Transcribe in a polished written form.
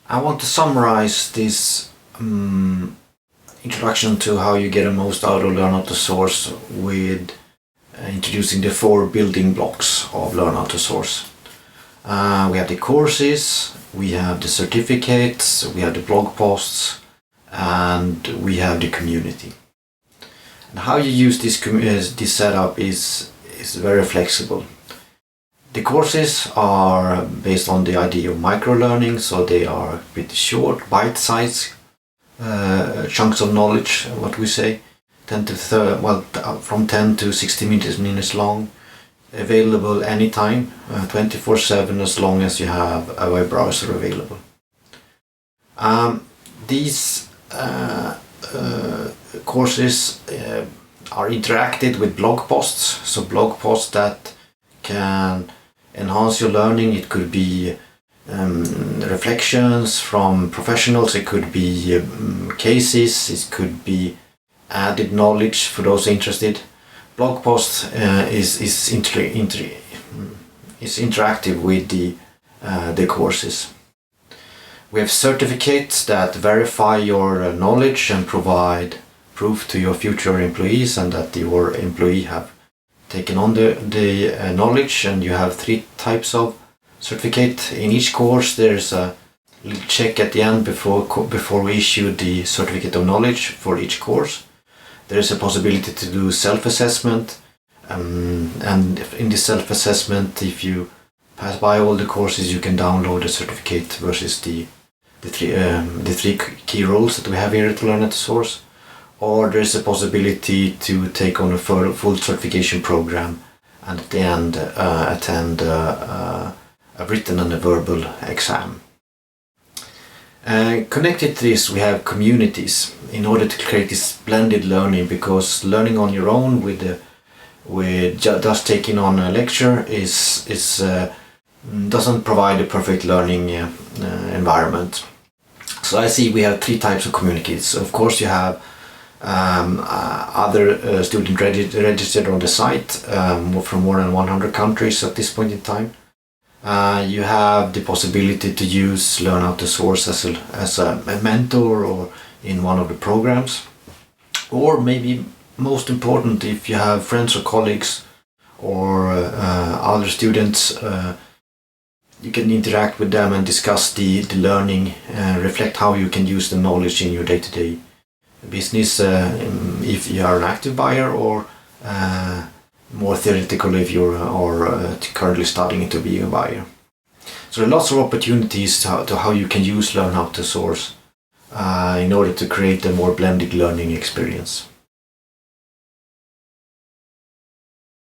I want to summarize this introduction to how you get the most out of Learn How to Source with introducing the 4 building blocks of Learn How to Source. We have the courses, we have the certificates, we have the blog posts, and we have the community. And how you use this setup is very flexible. The courses are based on the idea of micro-learning, so they are pretty short, bite-sized chunks of knowledge, what we say, from 10 to 60 minutes long, available anytime, 24/7, as long as you have a web browser available. These courses are interacted with blog posts, so blog posts that can enhance your learning. It could be reflections from professionals, it could be cases, it could be added knowledge for those interested. Blog post is interactive with the courses. We have certificates that verify your knowledge and provide proof to your future employees and that your employee have taken on the knowledge, and you have 3 types of certificate. In each course there's a little check at the end before we issue the certificate of knowledge for each course. There is a possibility to do self-assessment, and in this self-assessment, if you pass by all the courses, you can download the certificate versus the 3 key roles that we have here at Learn How to Source. Or there is a possibility to take on a full certification program and at the end attend a written and a verbal exam. Connected to this, we have communities in order to create this blended learning, because learning on your own with just taking on a lecture doesn't provide a perfect learning environment. So I see we have 3 types of communities. Of course, you have other students registered on the site from more than 100 countries at this point in time. You have the possibility to use Learn How to Source as a mentor or in one of the programs. Or maybe most important, if you have friends or colleagues or other students, you can interact with them and discuss the learning, reflect how you can use the knowledge in your day-to-day business, if you are an active buyer, or more theoretical if you are currently studying to be a buyer. So there are lots of opportunities to how you can use Learn How to Source in order to create a more blended learning experience.